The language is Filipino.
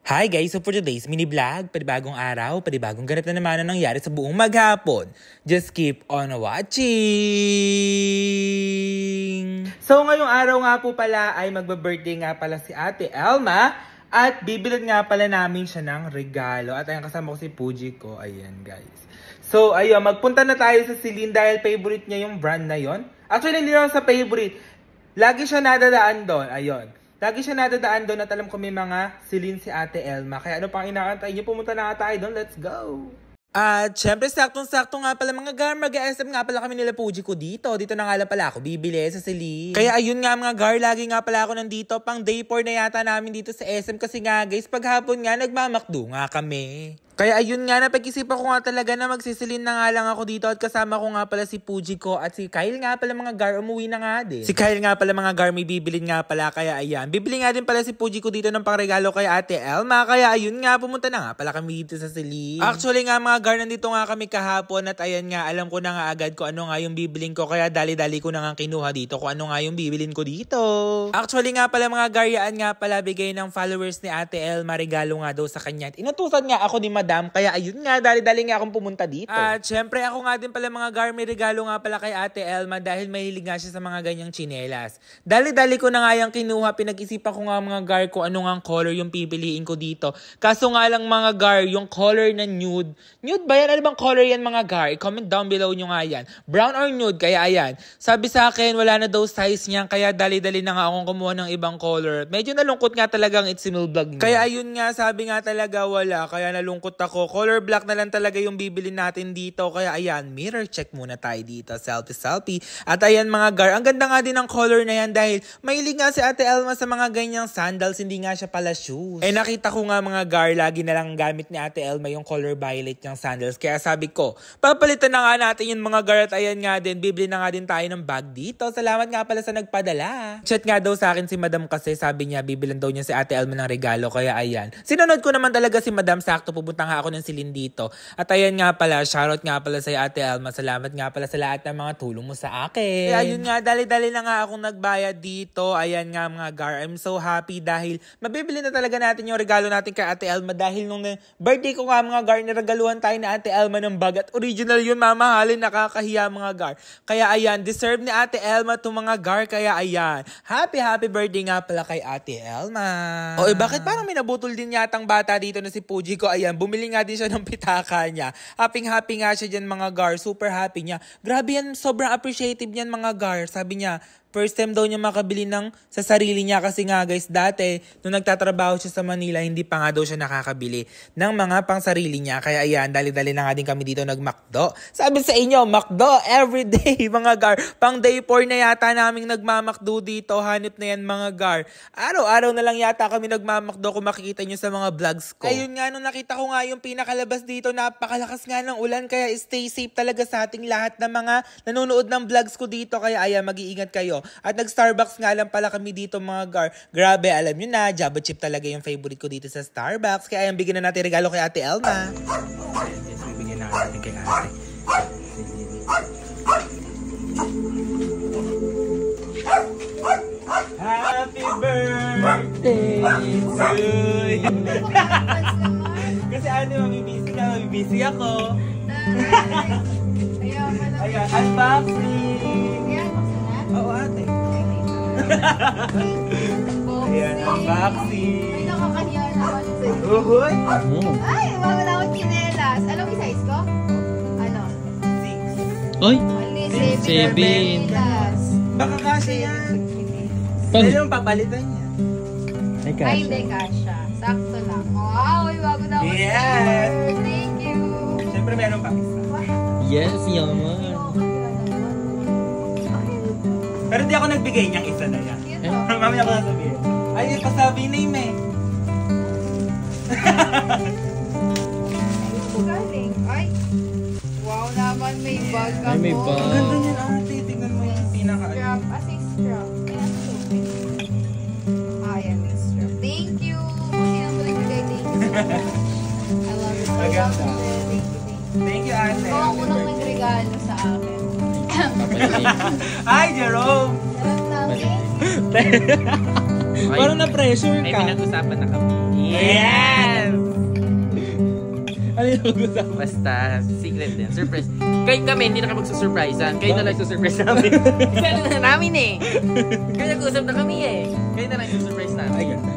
Hi guys! So for today's mini vlog, panibagong araw, panibagong ganap na naman ang nangyari sa buong maghapon. Just keep on watching! So ngayong araw nga po pala ay magba-birthday nga pala si Ate Elma at bibilad nga pala namin siya ng regalo. At ayan, kasama ko si Puji ko. Ayan guys. So ayun, magpunta na tayo sa Celine dahil favorite niya yung brand na yon. Actually, hindi lang sa favorite. Lagi siya nadadaan doon. Ayun. Lagi siya nadadaan doon at alam ko may mga Celine si Ate Elma. Kaya ano pang inaantay niyo? Pumunta na nga tayo doon. Let's go! At syempre, saktong-sakto nga pala mga gar. Mag-SM nga pala kami nila Puji ko dito. Dito na nga lang pala ako bibili sa Celine. Kaya ayun nga mga gar, lagi nga pala ako nandito. Pang day 4 na yata namin dito sa SM. Kasi nga guys, paghapon nga nagmamakdo nga kami. Kaya ayun nga, napag-isipan ko nga talaga na magsisilin na nga lang ako dito at kasama ko nga pala si Puji ko at si Kyle nga pala mga gar, umuwi na nga din. Si Kyle nga pala mga gar, may bibilin nga pala, kaya ayan. Bibili nga din pala si Puji ko dito ng pangregalo kay Ate Elma, kaya ayun nga, pumunta na nga pala kami dito sa Celine. Actually nga mga gar, nandito nga kami kahapon at ayan nga, alam ko na nga agad kung ano nga yung bibilin ko, kaya dali-dali ko na nga kinuha dito kung ano nga yung bibilin ko dito. Actually nga pala mga gar, yaan nga pala bigay ng followers ni Ate Elma, regalo nga daw sa kanya. Inutusan nga ako ni Madam, kaya ayun nga, dali-dali nga akong pumunta dito. At syempre ako nga din pala mga gar, may regalo nga pala kay Ate Elma dahil mahilig nga siya sa mga ganyang tsinelas. Dali-dali ko na nga yung kinuha, pinag-isipan ko nga mga gar kung ano nga color yung pipiliin ko dito. Kaso nga lang mga gar, yung color na nude. Nude ba yan? Ano bang color yan mga gar? I-comment down below nyo nga yan. Brown or nude? Kaya ayan. Sabi sa akin, wala na daw size niyan, kaya dali-dali na nga akong kumuha ng ibang color. Medyo nalungkot nga talagang It's Simil Vlog niya. Kaya ayun nga, sabi nga talaga wala, kaya nalungkot ako. Color black na lang talaga yung bibili natin dito. Kaya ayan, mirror check muna tayo dito. Selfie. At ayan mga gar, ang ganda nga din ng color na yan dahil mahilig nga si Ate Elma sa mga ganyang sandals, hindi nga siya pala shoes. Eh nakita ko nga mga gar, lagi na lang gamit ni Ate Elma yung color violet niyang sandals. Kaya sabi ko, papalitan na nga natin yung mga gar at ayan nga din, bibili na nga din tayo ng bag dito. Salamat nga pala sa nagpadala. Chat nga daw sa akin si Madam kasi sabi niya, bibilan daw niya si Ate Elma ng regalo. Kaya ayan, sinunod ko naman talaga si Madam, sakto pupunta nga ako ng Celine dito. At ayan nga pala, shoutout nga pala sa Ate Elma. Salamat nga pala sa lahat ng mga tulong mo sa akin. Kaya ayun nga, dali-dali na nga akong nagbayad dito. Ayan nga mga gar, I'm so happy dahil mabibili na talaga natin yung regalo natin kay Ate Elma dahil nung birthday ko nga mga gar, niregaluhan tayo ni Ate Elma ng bag at original yun, mamahalin, nakakahiya mga gar. Kaya ayan, deserve ni Ate Elma to mga gar. Kaya ayan, happy birthday nga pala kay Ate Elma. O bakit parang may nabutol din yatang bata dito na si Puji ko. Ayan, bumili nga din siya ng pitaka niya. Happy nga siya dyan mga gar. Super happy niya. Grabe yan, sobrang appreciative niyan mga gar. Sabi niya, first time daw niya makabili ng sa sarili niya kasi nga guys, dati nung nagtatrabaho siya sa Manila, hindi pa nga daw siya nakakabili ng mga pang sarili niya. Kaya ayan, dali-dali na nga din kami dito nagmakdo. Sabi sa inyo, makdo everyday mga gar. Pang day 4 na yata naming nagmamakdo dito. Hanip na yan mga gar. Araw-araw na lang yata kami nagmamakdo kung makikita nyo sa mga vlogs ko. Ayun nga, nung nakita ko nga yung pinakalabas dito, napakalakas nga ng ulan. Kaya stay safe talaga sa ating lahat ng mga nanonood ng vlogs ko dito. Kaya ayan, mag-iingat kayo. At nag-Starbucks nga lang pala kami dito mga gar. Grabe, alam nyo na, Java Chip talaga yung favorite ko dito sa Starbucks. Kaya ayan, bigyan na natin regalo kay Ate Elma. Yes, bibigyan na natin kay Ate. Happy birthday to you. Kasi ate, mabibisi ka, mabibisi ako. Ayan, unboxing. Oo, ate. Ayan, unboxing. May nakakahiya naman sa'yo. Uhuy! Ay, wala na akong chinelas. Anong size ko? Ano? 6. Oy! Only 7. Baka kasya yan. Pwede mong papalitan niya. Ay, hindi kasha. Sakto lang. Wow, bago na ako. Yes! Thank you. Siyempre meron pa isa. Yes, yaman. Pero di ako nagbigay niyang isa na yan. Yun o. Mamaya ko nasabihin. Ay, yung pasabi name eh. Ano galing? Ay. Wow naman, may bag ako. Ay, may bag. Ang ganda niyan ate. Tignan mo yung pinaka. Strap. As a strap. Ayan, may strap. Thank you. Kasi naman nagbigay. Thank you so much. I love it. Maganda. Thank you. Thank you ate. Ikaw ang unang nagregalo sa akin. Ay, Jerome! Parang na-pressure May ka. pinag-usapan na kami. Yeah! Basta, secret din. Surprise. Kahit kami, hindi na kami magsusurprisean. Kayo na lang susurprise namin. Kasi na namin eh. Kaya nag-usap na kami eh. Kayo na lang susurprise namin. Ay, ganda.